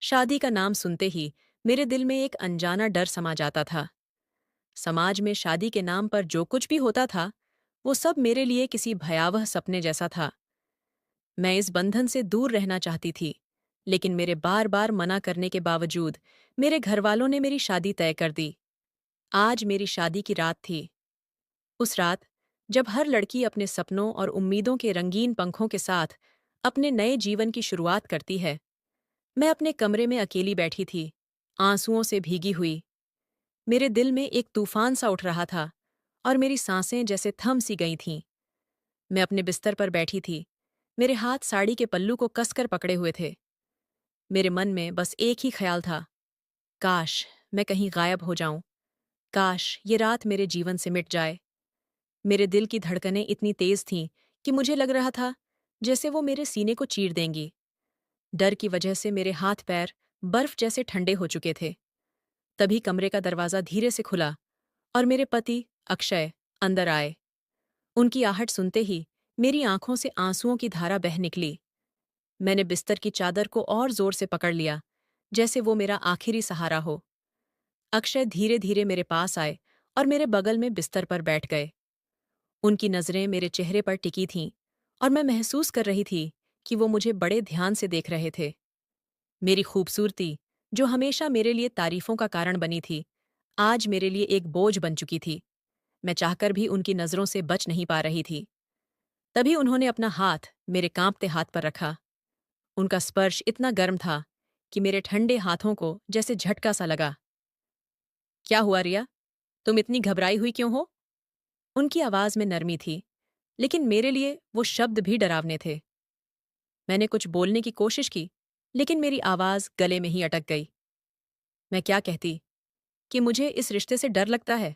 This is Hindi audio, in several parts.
शादी का नाम सुनते ही मेरे दिल में एक अनजाना डर समा जाता था। समाज में शादी के नाम पर जो कुछ भी होता था, वो सब मेरे लिए किसी भयावह सपने जैसा था। मैं इस बंधन से दूर रहना चाहती थी, लेकिन मेरे बार बार मना करने के बावजूद मेरे घरवालों ने मेरी शादी तय कर दी। आज मेरी शादी की रात थी। उस रात, जब हर लड़की अपने सपनों और उम्मीदों के रंगीन पंखों के साथ अपने नए जीवन की शुरुआत करती है, मैं अपने कमरे में अकेली बैठी थी, आंसुओं से भीगी हुई। मेरे दिल में एक तूफान सा उठ रहा था और मेरी सांसें जैसे थम सी गई थीं। मैं अपने बिस्तर पर बैठी थी, मेरे हाथ साड़ी के पल्लू को कसकर पकड़े हुए थे। मेरे मन में बस एक ही ख्याल था, काश मैं कहीं गायब हो जाऊं, काश ये रात मेरे जीवन से मिट जाए। मेरे दिल की धड़कनें इतनी तेज थीं कि मुझे लग रहा था जैसे वो मेरे सीने को चीर देंगी। डर की वजह से मेरे हाथ पैर बर्फ जैसे ठंडे हो चुके थे। तभी कमरे का दरवाज़ा धीरे से खुला और मेरे पति, अक्षय, अंदर आए। उनकी आहट सुनते ही मेरी आंखों से आंसुओं की धारा बह निकली। मैंने बिस्तर की चादर को और जोर से पकड़ लिया, जैसे वो मेरा आखिरी सहारा हो। अक्षय धीरे धीरे मेरे पास आए और मेरे बगल में बिस्तर पर बैठ गए। उनकी नज़रें मेरे चेहरे पर टिकी थीं और मैं महसूस कर रही थी कि वो मुझे बड़े ध्यान से देख रहे थे। मेरी खूबसूरती, जो हमेशा मेरे लिए तारीफों का कारण बनी थी, आज मेरे लिए एक बोझ बन चुकी थी। मैं चाहकर भी उनकी नज़रों से बच नहीं पा रही थी। तभी उन्होंने अपना हाथ मेरे कांपते हाथ पर रखा। उनका स्पर्श इतना गर्म था कि मेरे ठंडे हाथों को जैसे झटका सा लगा। क्या हुआ रिया? तुम इतनी घबराई हुई क्यों हो? उनकी आवाज़ में नरमी थी, लेकिन मेरे लिए वो शब्द भी डरावने थे। मैंने कुछ बोलने की कोशिश की, लेकिन मेरी आवाज़ गले में ही अटक गई। मैं क्या कहती कि मुझे इस रिश्ते से डर लगता है,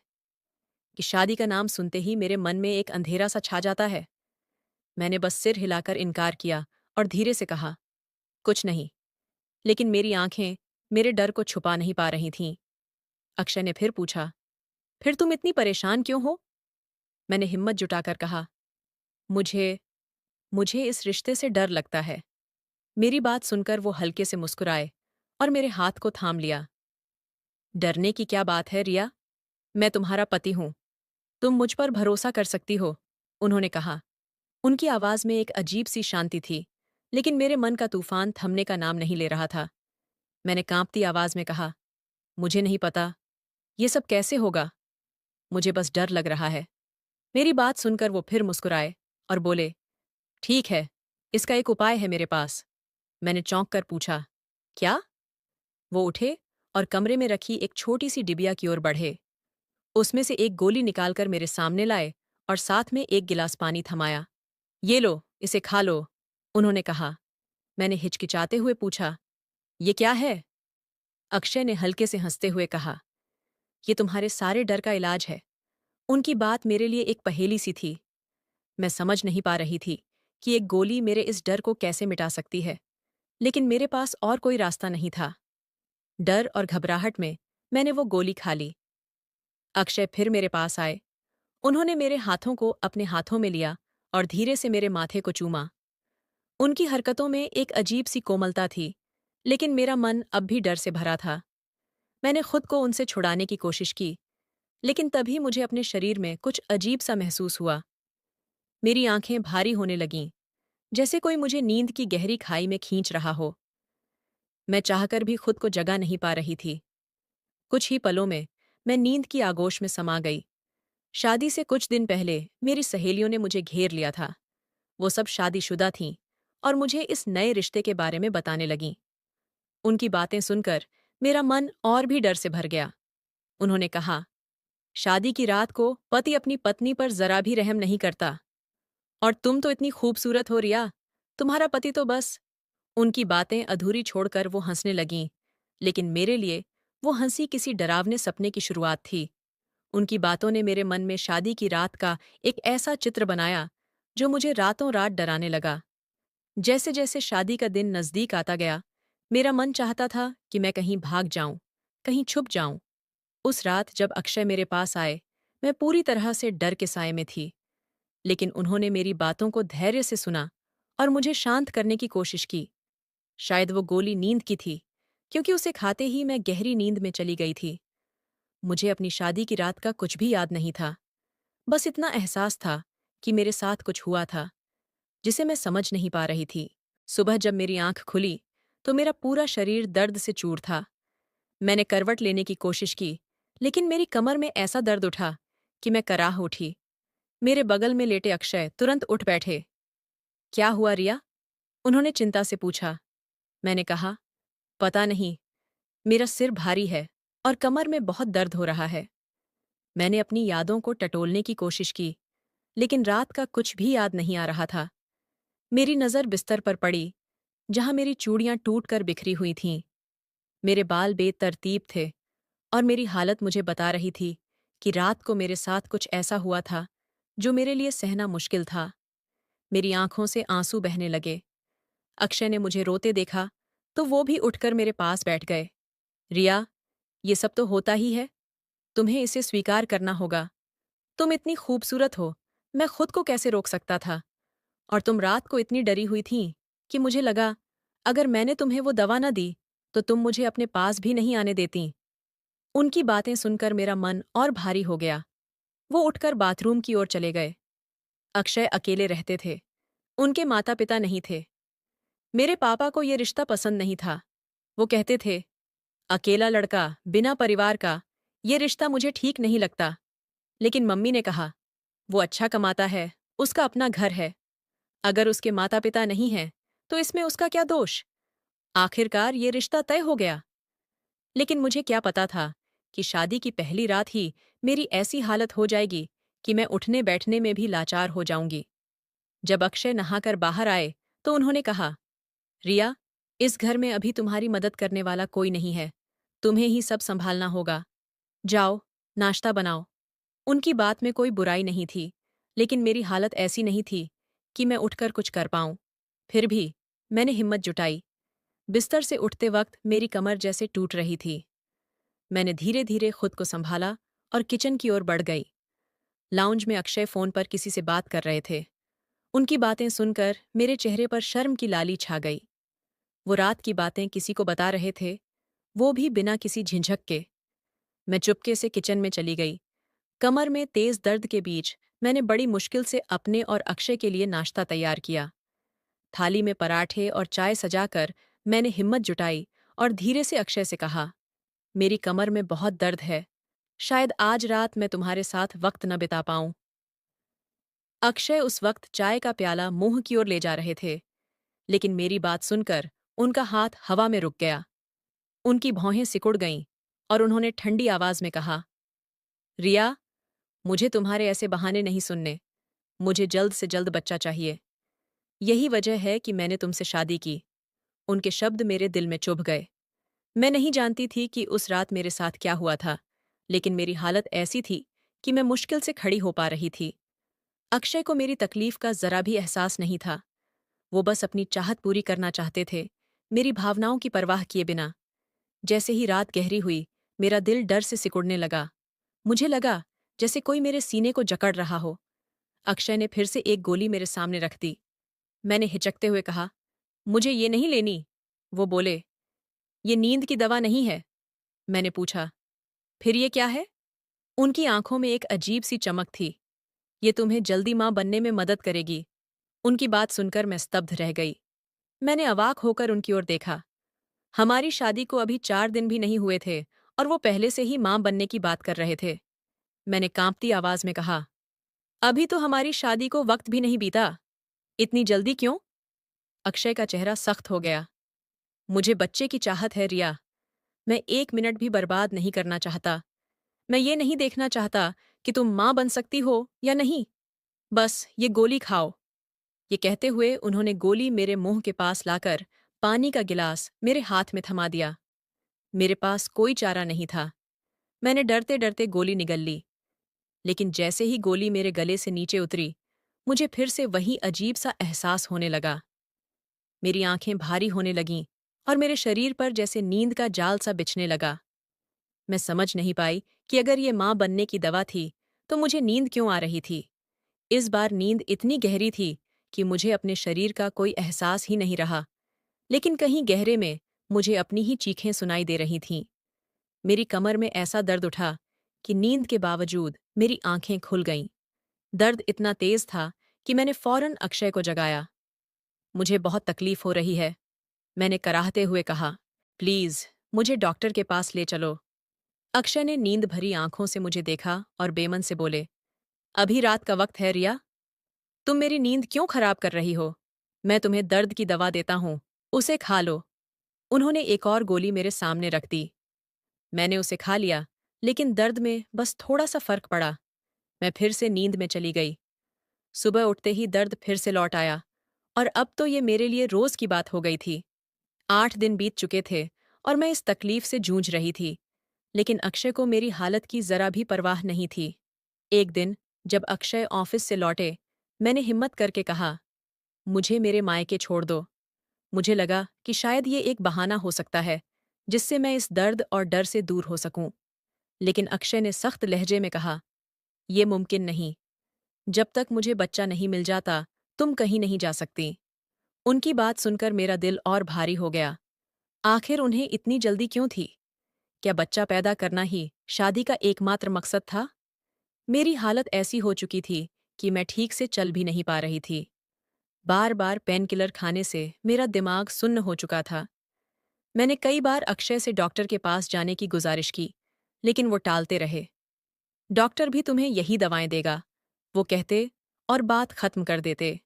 कि शादी का नाम सुनते ही मेरे मन में एक अंधेरा सा छा जाता है। मैंने बस सिर हिलाकर इनकार किया और धीरे से कहा, कुछ नहीं। लेकिन मेरी आंखें मेरे डर को छुपा नहीं पा रही थीं। अक्षय ने फिर पूछा, फिर तुम इतनी परेशान क्यों हो? मैंने हिम्मत जुटाकर कहा, मुझे मुझे इस रिश्ते से डर लगता है। मेरी बात सुनकर वो हल्के से मुस्कुराए और मेरे हाथ को थाम लिया। डरने की क्या बात है रिया? मैं तुम्हारा पति हूं, तुम मुझ पर भरोसा कर सकती हो, उन्होंने कहा। उनकी आवाज में एक अजीब सी शांति थी, लेकिन मेरे मन का तूफान थमने का नाम नहीं ले रहा था। मैंने कांपती आवाज में कहा, मुझे नहीं पता, ये सब कैसे होगा? मुझे बस डर लग रहा है। मेरी बात सुनकर वो फिर मुस्कुराए और बोले, ठीक है, इसका एक उपाय है मेरे पास। मैंने चौंक कर पूछा, क्या? वो उठे और कमरे में रखी एक छोटी सी डिबिया की ओर बढ़े। उसमें से एक गोली निकालकर मेरे सामने लाए और साथ में एक गिलास पानी थमाया। ये लो, इसे खा लो, उन्होंने कहा। मैंने हिचकिचाते हुए पूछा, ये क्या है? अक्षय ने हल्के से हंसते हुए कहा, ये तुम्हारे सारे डर का इलाज है। उनकी बात मेरे लिए एक पहेली सी थी। मैं समझ नहीं पा रही थी कि एक गोली मेरे इस डर को कैसे मिटा सकती है, लेकिन मेरे पास और कोई रास्ता नहीं था। डर और घबराहट में मैंने वो गोली खा ली। अक्षय फिर मेरे पास आए। उन्होंने मेरे हाथों को अपने हाथों में लिया और धीरे से मेरे माथे को चूमा। उनकी हरकतों में एक अजीब सी कोमलता थी, लेकिन मेरा मन अब भी डर से भरा था। मैंने खुद को उनसे छुड़ाने की कोशिश की, लेकिन तभी मुझे अपने शरीर में कुछ अजीब सा महसूस हुआ। मेरी आंखें भारी होने लगीं, जैसे कोई मुझे नींद की गहरी खाई में खींच रहा हो। मैं चाहकर भी खुद को जगा नहीं पा रही थी। कुछ ही पलों में मैं नींद की आगोश में समा गई। शादी से कुछ दिन पहले मेरी सहेलियों ने मुझे घेर लिया था। वो सब शादीशुदा थीं और मुझे इस नए रिश्ते के बारे में बताने लगीं। उनकी बातें सुनकर मेरा मन और भी डर से भर गया। उन्होंने कहा, शादी की रात को पति अपनी पत्नी पर जरा भी रहम नहीं करता। और तुम तो इतनी खूबसूरत हो रिया, तुम्हारा पति तो बस। उनकी बातें अधूरी छोड़कर वो हंसने लगीं, लेकिन मेरे लिए वो हंसी किसी डरावने सपने की शुरुआत थी। उनकी बातों ने मेरे मन में शादी की रात का एक ऐसा चित्र बनाया जो मुझे रातों रात डराने लगा। जैसे जैसे शादी का दिन नजदीक आता गया, मेरा मन चाहता था कि मैं कहीं भाग जाऊं, कहीं छुप जाऊं। उस रात जब अक्षय मेरे पास आए, मैं पूरी तरह से डर के साए में थी, लेकिन उन्होंने मेरी बातों को धैर्य से सुना और मुझे शांत करने की कोशिश की। शायद वो गोली नींद की थी, क्योंकि उसे खाते ही मैं गहरी नींद में चली गई थी। मुझे अपनी शादी की रात का कुछ भी याद नहीं था। बस इतना एहसास था कि मेरे साथ कुछ हुआ था, जिसे मैं समझ नहीं पा रही थी। सुबह जब मेरी आंख खुली, तो मेरा पूरा शरीर दर्द से चूर था। मैंने करवट लेने की कोशिश की, लेकिन मेरी कमर में ऐसा दर्द उठा कि मैं कराह उठी। मेरे बगल में लेटे अक्षय तुरंत उठ बैठे। क्या हुआ रिया? उन्होंने चिंता से पूछा। मैंने कहा, पता नहीं, मेरा सिर भारी है और कमर में बहुत दर्द हो रहा है। मैंने अपनी यादों को टटोलने की कोशिश की, लेकिन रात का कुछ भी याद नहीं आ रहा था। मेरी नज़र बिस्तर पर पड़ी, जहां मेरी चूड़ियां टूटकर बिखरी हुई थीं। मेरे बाल बेतरतीब थे और मेरी हालत मुझे बता रही थी कि रात को मेरे साथ कुछ ऐसा हुआ था जो मेरे लिए सहना मुश्किल था। मेरी आंखों से आंसू बहने लगे। अक्षय ने मुझे रोते देखा तो वो भी उठकर मेरे पास बैठ गए। रिया, ये सब तो होता ही है। तुम्हें इसे स्वीकार करना होगा। तुम इतनी खूबसूरत हो, मैं खुद को कैसे रोक सकता था? और तुम रात को इतनी डरी हुई थीं कि मुझे लगा, अगर मैंने तुम्हें वो दवा न दी, तो तुम मुझे अपने पास भी नहीं आने देतीं। उनकी बातें सुनकर मेरा मन और भारी हो गया। वो उठकर बाथरूम की ओर चले गए। अक्षय अकेले रहते थे। उनके माता पिता नहीं थे। मेरे पापा को ये रिश्ता पसंद नहीं था। वो कहते थे, अकेला लड़का, बिना परिवार का, ये रिश्ता मुझे ठीक नहीं लगता। लेकिन मम्मी ने कहा, वो अच्छा कमाता है, उसका अपना घर है। अगर उसके माता पिता नहीं हैं, तो इसमें उसका क्या दोष? आखिरकार ये रिश्ता तय हो गया। लेकिन मुझे क्या पता था कि शादी की पहली रात ही मेरी ऐसी हालत हो जाएगी कि मैं उठने बैठने में भी लाचार हो जाऊंगी। जब अक्षय नहाकर बाहर आए, तो उन्होंने कहा, रिया, इस घर में अभी तुम्हारी मदद करने वाला कोई नहीं है। तुम्हें ही सब संभालना होगा। जाओ, नाश्ता बनाओ। उनकी बात में कोई बुराई नहीं थी, लेकिन मेरी हालत ऐसी नहीं थी कि मैं उठकर कुछ कर पाऊं। फिर भी मैंने हिम्मत जुटाई। बिस्तर से उठते वक्त मेरी कमर जैसे टूट रही थी। मैंने धीरे धीरे खुद को संभाला और किचन की ओर बढ़ गई। लाउंज में अक्षय फोन पर किसी से बात कर रहे थे। उनकी बातें सुनकर मेरे चेहरे पर शर्म की लाली छा गई। वो रात की बातें किसी को बता रहे थे, वो भी बिना किसी झिझक के। मैं चुपके से किचन में चली गई। कमर में तेज दर्द के बीच मैंने बड़ी मुश्किल से अपने और अक्षय के लिए नाश्ता तैयार किया। थाली में पराठे और चाय सजाकर मैंने हिम्मत जुटाई और धीरे से अक्षय से कहा, मेरी कमर में बहुत दर्द है। शायद आज रात मैं तुम्हारे साथ वक्त न बिता पाऊं। अक्षय उस वक्त चाय का प्याला मुंह की ओर ले जा रहे थे, लेकिन मेरी बात सुनकर उनका हाथ हवा में रुक गया। उनकी भौहें सिकुड़ गईं और उन्होंने ठंडी आवाज में कहा, रिया, मुझे तुम्हारे ऐसे बहाने नहीं सुनने। मुझे जल्द से जल्द बच्चा चाहिए। यही वजह है कि मैंने तुमसे शादी की। उनके शब्द मेरे दिल में चुभ गए। मैं नहीं जानती थी कि उस रात मेरे साथ क्या हुआ था, लेकिन मेरी हालत ऐसी थी कि मैं मुश्किल से खड़ी हो पा रही थी। अक्षय को मेरी तकलीफ का जरा भी एहसास नहीं था। वो बस अपनी चाहत पूरी करना चाहते थे, मेरी भावनाओं की परवाह किए बिना। जैसे ही रात गहरी हुई, मेरा दिल डर से सिकुड़ने लगा। मुझे लगा जैसे कोई मेरे सीने को जकड़ रहा हो। अक्षय ने फिर से एक गोली मेरे सामने रख दी। मैंने हिचकते हुए कहा, मुझे ये नहीं लेनी। वो बोले, ये नींद की दवा नहीं है। मैंने पूछा, फिर ये क्या है? उनकी आंखों में एक अजीब सी चमक थी। ये तुम्हें जल्दी मां बनने में मदद करेगी। उनकी बात सुनकर मैं स्तब्ध रह गई। मैंने अवाक होकर उनकी ओर देखा। हमारी शादी को अभी 4 दिन भी नहीं हुए थे और वो पहले से ही मां बनने की बात कर रहे थे। मैंने कांपती आवाज में कहा, अभी तो हमारी शादी को वक्त भी नहीं बीता। इतनी जल्दी क्यों? अक्षय का चेहरा सख्त हो गया। मुझे बच्चे की चाहत है रिया। मैं 1 मिनट भी बर्बाद नहीं करना चाहता। मैं ये नहीं देखना चाहता कि तुम मां बन सकती हो या नहीं। बस ये गोली खाओ। ये कहते हुए उन्होंने गोली मेरे मुंह के पास लाकर पानी का गिलास मेरे हाथ में थमा दिया। मेरे पास कोई चारा नहीं था। मैंने डरते डरते गोली निगल ली, लेकिन जैसे ही गोली मेरे गले से नीचे उतरी, मुझे फिर से वही अजीब सा एहसास होने लगा। मेरी आंखें भारी होने लगीं और मेरे शरीर पर जैसे नींद का जाल सा बिछने लगा। मैं समझ नहीं पाई कि अगर ये मां बनने की दवा थी, तो मुझे नींद क्यों आ रही थी। इस बार नींद इतनी गहरी थी कि मुझे अपने शरीर का कोई एहसास ही नहीं रहा, लेकिन कहीं गहरे में मुझे अपनी ही चीखें सुनाई दे रही थीं। मेरी कमर में ऐसा दर्द उठा कि नींद के बावजूद मेरी आंखें खुल गईं। दर्द इतना तेज था कि मैंने फौरन अक्षय को जगाया। मुझे बहुत तकलीफ हो रही है, मैंने कराहते हुए कहा। प्लीज, मुझे डॉक्टर के पास ले चलो। अक्षय ने नींद भरी आंखों से मुझे देखा और बेमन से बोले, अभी रात का वक्त है रिया, तुम मेरी नींद क्यों खराब कर रही हो? मैं तुम्हें दर्द की दवा देता हूं, उसे खा लो। उन्होंने एक और गोली मेरे सामने रख दी। मैंने उसे खा लिया, लेकिन दर्द में बस थोड़ा सा फर्क पड़ा। मैं फिर से नींद में चली गई। सुबह उठते ही दर्द फिर से लौट आया, और अब तो ये मेरे लिए रोज की बात हो गई थी। 8 दिन बीत चुके थे और मैं इस तकलीफ से जूझ रही थी, लेकिन अक्षय को मेरी हालत की जरा भी परवाह नहीं थी। एक दिन जब अक्षय ऑफिस से लौटे, मैंने हिम्मत करके कहा, मुझे मेरे मायके छोड़ दो। मुझे लगा कि शायद ये एक बहाना हो सकता है जिससे मैं इस दर्द और डर से दूर हो सकूं। लेकिन अक्षय ने सख्त लहजे में कहा, ये मुमकिन नहीं। जब तक मुझे बच्चा नहीं मिल जाता, तुम कहीं नहीं जा सकती। उनकी बात सुनकर मेरा दिल और भारी हो गया। आखिर उन्हें इतनी जल्दी क्यों थी? क्या बच्चा पैदा करना ही शादी का एकमात्र मकसद था? मेरी हालत ऐसी हो चुकी थी कि मैं ठीक से चल भी नहीं पा रही थी। बार बार पेन किलर खाने से मेरा दिमाग सुन्न हो चुका था। मैंने कई बार अक्षय से डॉक्टर के पास जाने की गुजारिश की, लेकिन वो टालते रहे। डॉक्टर भी तुम्हें यही दवाएं देगा, वो कहते, और बात खत्म कर देते।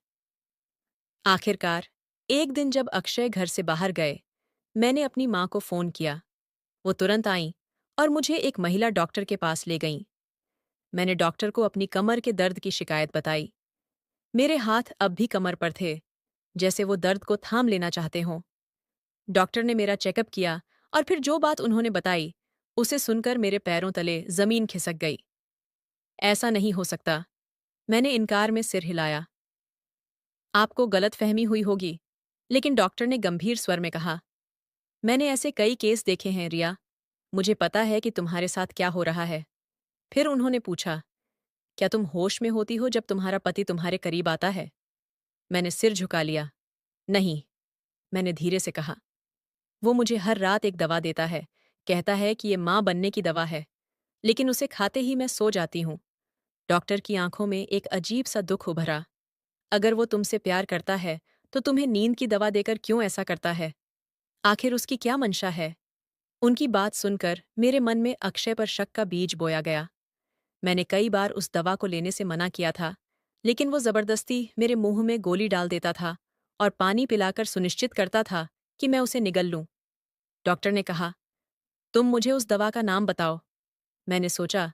आखिरकार एक दिन जब अक्षय घर से बाहर गए, मैंने अपनी माँ को फोन किया। वो तुरंत आईं और मुझे एक महिला डॉक्टर के पास ले गईं। मैंने डॉक्टर को अपनी कमर के दर्द की शिकायत बताई। मेरे हाथ अब भी कमर पर थे, जैसे वो दर्द को थाम लेना चाहते हों। डॉक्टर ने मेरा चेकअप किया और फिर जो बात उन्होंने बताई, उसे सुनकर मेरे पैरों तले जमीन खिसक गई। ऐसा नहीं हो सकता, मैंने इनकार में सिर हिलाया। आपको गलतफहमी हुई होगी, लेकिन डॉक्टर ने गंभीर स्वर में कहा, मैंने ऐसे कई केस देखे हैं रिया, मुझे पता है कि तुम्हारे साथ क्या हो रहा है। फिर उन्होंने पूछा, क्या तुम होश में होती हो जब तुम्हारा पति तुम्हारे करीब आता है? मैंने सिर झुका लिया। नहीं, मैंने धीरे से कहा। वो मुझे हर रात एक दवा देता है, कहता है कि ये माँ बनने की दवा है, लेकिन उसे खाते ही मैं सो जाती हूँ। डॉक्टर की आंखों में एक अजीब सा दुख उभरा। अगर वो तुमसे प्यार करता है, तो तुम्हें नींद की दवा देकर क्यों ऐसा करता है? आखिर उसकी क्या मंशा है? उनकी बात सुनकर मेरे मन में अक्षय पर शक का बीज बोया गया। मैंने कई बार उस दवा को लेने से मना किया था, लेकिन वो जबरदस्ती मेरे मुंह में गोली डाल देता था और पानी पिलाकर सुनिश्चित करता था कि मैं उसे निगल लूं। डॉक्टर ने कहा, तुम मुझे उस दवा का नाम बताओ। मैंने सोचा,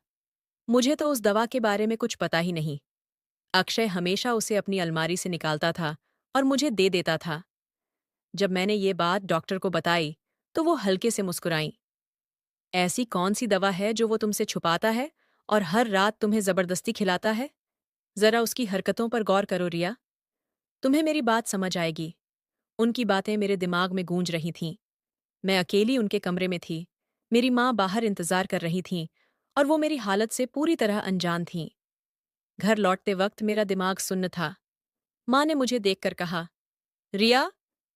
मुझे तो उस दवा के बारे में कुछ पता ही नहीं। अक्षय हमेशा उसे अपनी अलमारी से निकालता था और मुझे दे देता था। जब मैंने ये बात डॉक्टर को बताई, तो वो हल्के से मुस्कुराईं। ऐसी कौन सी दवा है जो वो तुमसे छुपाता है और हर रात तुम्हें जबरदस्ती खिलाता है? जरा उसकी हरकतों पर गौर करो रिया, तुम्हें मेरी बात समझ आएगी। उनकी बातें मेरे दिमाग में गूंज रही थीं। मैं अकेली उनके कमरे में थी। मेरी माँ बाहर इंतजार कर रही थीं और वो मेरी हालत से पूरी तरह अनजान थीं। घर लौटते वक्त मेरा दिमाग सुन्न था। माँ ने मुझे देखकर कहा, रिया,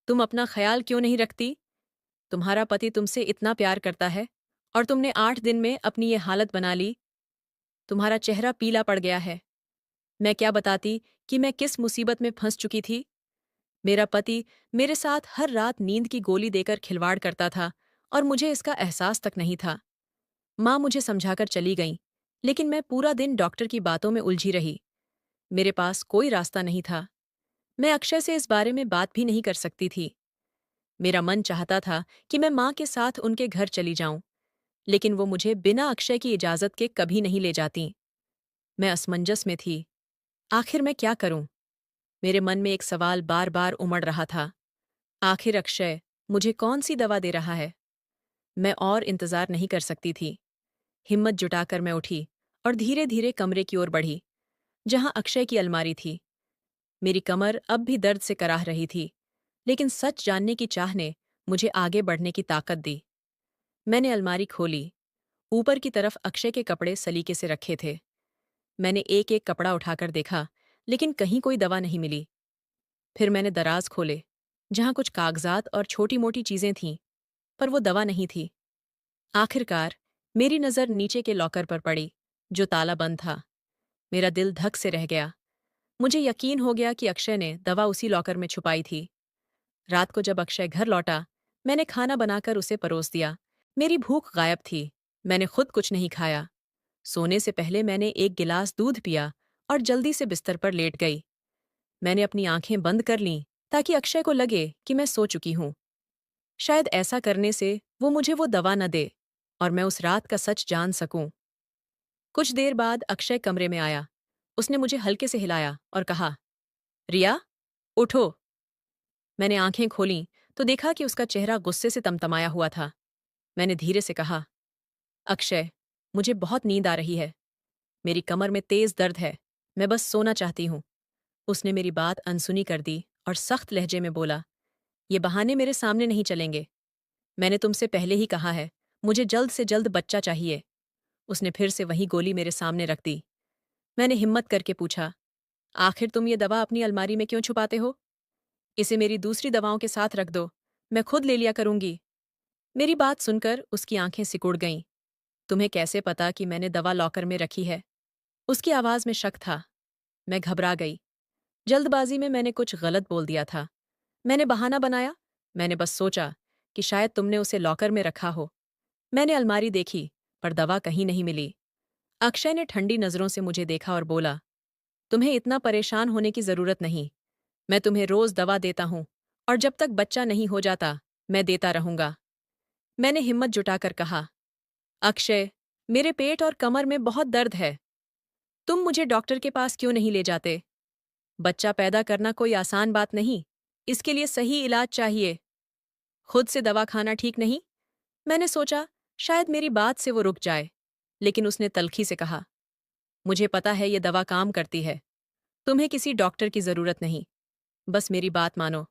तुम अपना ख्याल क्यों नहीं रखती? तुम्हारा पति तुमसे इतना प्यार करता है और तुमने 8 दिन में अपनी ये हालत बना ली। तुम्हारा चेहरा पीला पड़ गया है। मैं क्या बताती कि मैं किस मुसीबत में फंस चुकी थी। मेरा पति मेरे साथ हर रात नींद की गोली देकर खिलवाड़ करता था और मुझे इसका एहसास तक नहीं था। माँ मुझे समझाकर चली गईं, लेकिन मैं पूरा दिन डॉक्टर की बातों में उलझी रही। मेरे पास कोई रास्ता नहीं था। मैं अक्षय से इस बारे में बात भी नहीं कर सकती थी। मेरा मन चाहता था कि मैं माँ के साथ उनके घर चली जाऊं, लेकिन वो मुझे बिना अक्षय की इजाजत के कभी नहीं ले जाती। मैं असमंजस में थी। आखिर मैं क्या करूं? मेरे मन में एक सवाल बार बार उमड़ रहा था। आखिर अक्षय मुझे कौन सी दवा दे रहा है? मैं और इंतजार नहीं कर सकती थी। हिम्मत जुटाकर मैं उठी और धीरे धीरे कमरे की ओर बढ़ी, जहां अक्षय की अलमारी थी। मेरी कमर अब भी दर्द से कराह रही थी, लेकिन सच जानने की चाह ने मुझे आगे बढ़ने की ताकत दी। मैंने अलमारी खोली। ऊपर की तरफ अक्षय के कपड़े सलीके से रखे थे। मैंने एक एक कपड़ा उठाकर देखा, लेकिन कहीं कोई दवा नहीं मिली। फिर मैंने दराज खोले, जहां कुछ कागजात और छोटी मोटी चीजें थीं। पर वो दवा नहीं थी। आखिरकार मेरी नज़र नीचे के लॉकर पर पड़ी, जो ताला बंद था। मेरा दिल धक से रह गया। मुझे यकीन हो गया कि अक्षय ने दवा उसी लॉकर में छुपाई थी। रात को जब अक्षय घर लौटा, मैंने खाना बनाकर उसे परोस दिया। मेरी भूख गायब थी। मैंने खुद कुछ नहीं खाया। सोने से पहले मैंने एक गिलास दूध पिया और जल्दी से बिस्तर पर लेट गई। मैंने अपनी आंखें बंद कर लीं ताकि अक्षय को लगे कि मैं सो चुकी हूं। शायद ऐसा करने से वो मुझे वो दवा न दे और मैं उस रात का सच जान सकूं। कुछ देर बाद अक्षय कमरे में आया। उसने मुझे हल्के से हिलाया और कहा, रिया, उठो। मैंने आंखें खोलीं तो देखा कि उसका चेहरा गुस्से से तमतमाया हुआ था। मैंने धीरे से कहा, अक्षय, मुझे बहुत नींद आ रही है। मेरी कमर में तेज दर्द है। मैं बस सोना चाहती हूँ। उसने मेरी बात अनसुनी कर दी और सख्त लहजे में बोला, ये बहाने मेरे सामने नहीं चलेंगे। मैंने तुमसे पहले ही कहा है, मुझे जल्द से जल्द बच्चा चाहिए। उसने फिर से वही गोली मेरे सामने रख दी। मैंने हिम्मत करके पूछा, आखिर तुम ये दवा अपनी अलमारी में क्यों छुपाते हो? इसे मेरी दूसरी दवाओं के साथ रख दो। मैं खुद ले लिया करूंगी। मेरी बात सुनकर उसकी आंखें सिकुड़ गईं। तुम्हें कैसे पता कि मैंने दवा लॉकर में रखी है? उसकी आवाज में शक था। मैं घबरा गई। जल्दबाजी में मैंने कुछ गलत बोल दिया था। मैंने बहाना बनाया। मैंने बस सोचा कि शायद तुमने उसे लॉकर में रखा हो। मैंने अलमारी देखी, पर दवा कहीं नहीं मिली। अक्षय ने ठंडी नजरों से मुझे देखा और बोला, तुम्हें इतना परेशान होने की जरूरत नहीं। मैं तुम्हें रोज दवा देता हूं और जब तक बच्चा नहीं हो जाता, मैं देता रहूंगा। मैंने हिम्मत जुटाकर कहा, अक्षय, मेरे पेट और कमर में बहुत दर्द है। तुम मुझे डॉक्टर के पास क्यों नहीं ले जाते? बच्चा पैदा करना कोई आसान बात नहीं। इसके लिए सही इलाज चाहिए। खुद से दवा खाना ठीक नहीं। मैंने सोचा शायद मेरी बात से वो रुक जाए, लेकिन उसने तल्खी से कहा, मुझे पता है ये दवा काम करती है। तुम्हें किसी डॉक्टर की जरूरत नहीं। बस मेरी बात मानो।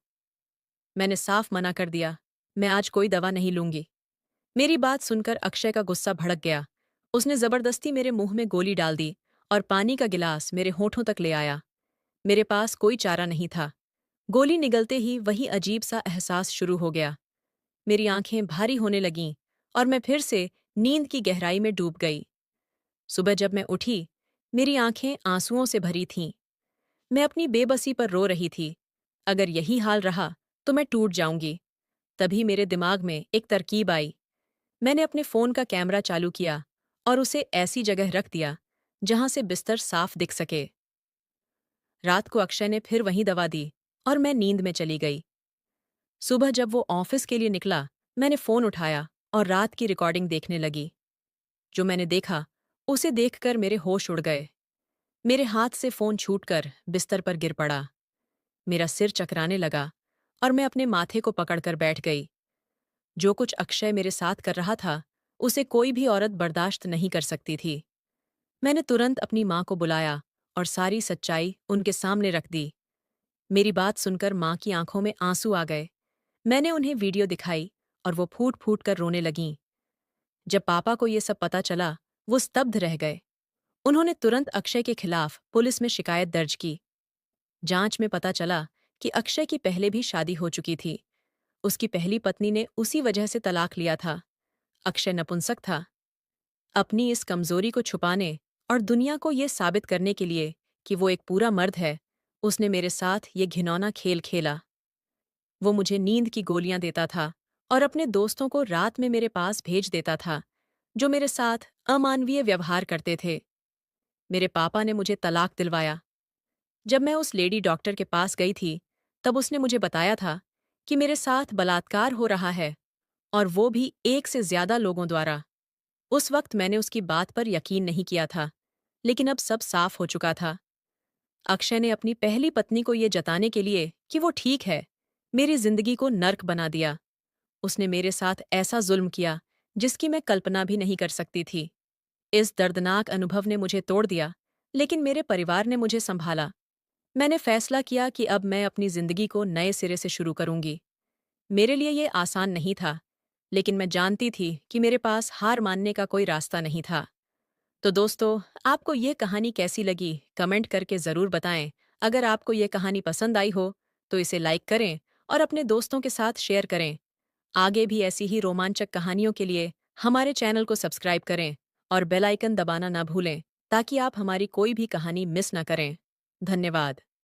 मैंने साफ मना कर दिया, मैं आज कोई दवा नहीं लूंगी। मेरी बात सुनकर अक्षय का गुस्सा भड़क गया। उसने जबरदस्ती मेरे मुंह में गोली डाल दी और पानी का गिलास मेरे होठों तक ले आया। मेरे पास कोई चारा नहीं था। गोली निगलते ही वही अजीब सा एहसास शुरू हो गया। मेरी आंखें भारी होने लगीं और मैं फिर से नींद की गहराई में डूब गई। सुबह जब मैं उठी, मेरी आंखें आंसुओं से भरी थीं। मैं अपनी बेबसी पर रो रही थी। अगर यही हाल रहा तो मैं टूट जाऊंगी। तभी मेरे दिमाग में एक तरकीब आई। मैंने अपने फोन का कैमरा चालू किया और उसे ऐसी जगह रख दिया जहां से बिस्तर साफ दिख सके। रात को अक्षय ने फिर वही दवा दी और मैं नींद में चली गई। सुबह जब वो ऑफिस के लिए निकला, मैंने फोन उठाया और रात की रिकॉर्डिंग देखने लगी। जो मैंने देखा, उसे देखकर मेरे होश उड़ गए। मेरे हाथ से फोन छूटकर बिस्तर पर गिर पड़ा। मेरा सिर चकराने लगा और मैं अपने माथे को पकड़कर बैठ गई। जो कुछ अक्षय मेरे साथ कर रहा था, उसे कोई भी औरत बर्दाश्त नहीं कर सकती थी। मैंने तुरंत अपनी माँ को बुलाया और सारी सच्चाई उनके सामने रख दी। मेरी बात सुनकर माँ की आंखों में आंसू आ गए। मैंने उन्हें वीडियो दिखाई और वो फूट फूट कर रोने लगीं। जब पापा को ये सब पता चला, वो स्तब्ध रह गए। उन्होंने तुरंत अक्षय के खिलाफ पुलिस में शिकायत दर्ज की। जांच में पता चला कि अक्षय की पहले भी शादी हो चुकी थी। उसकी पहली पत्नी ने उसी वजह से तलाक लिया था। अक्षय नपुंसक था। अपनी इस कमजोरी को छुपाने और दुनिया को ये साबित करने के लिए कि वो एक पूरा मर्द है, उसने मेरे साथ ये घिनौना खेल खेला। वो मुझे नींद की गोलियां देता था और अपने दोस्तों को रात में मेरे पास भेज देता था, जो मेरे साथ अमानवीय व्यवहार करते थे। मेरे पापा ने मुझे तलाक दिलवाया। जब मैं उस लेडी डॉक्टर के पास गई थी, तब उसने मुझे बताया था कि मेरे साथ बलात्कार हो रहा है, और वो भी एक से ज्यादा लोगों द्वारा। उस वक्त मैंने उसकी बात पर यकीन नहीं किया था, लेकिन अब सब साफ हो चुका था। अक्षय ने अपनी पहली पत्नी को ये जताने के लिए कि वो ठीक है, मेरी जिंदगी को नर्क बना दिया। उसने मेरे साथ ऐसा जुल्म किया जिसकी मैं कल्पना भी नहीं कर सकती थी। इस दर्दनाक अनुभव ने मुझे तोड़ दिया, लेकिन मेरे परिवार ने मुझे संभाला। मैंने फैसला किया कि अब मैं अपनी जिंदगी को नए सिरे से शुरू करूंगी। मेरे लिए ये आसान नहीं था, लेकिन मैं जानती थी कि मेरे पास हार मानने का कोई रास्ता नहीं था। तो दोस्तों, आपको ये कहानी कैसी लगी, कमेंट करके ज़रूर बताएं। अगर आपको ये कहानी पसंद आई हो, तो इसे लाइक करें और अपने दोस्तों के साथ शेयर करें। आगे भी ऐसी ही रोमांचक कहानियों के लिए हमारे चैनल को सब्सक्राइब करें और बेल आइकन दबाना ना भूलें ताकि आप हमारी कोई भी कहानी मिस न करें। धन्यवाद।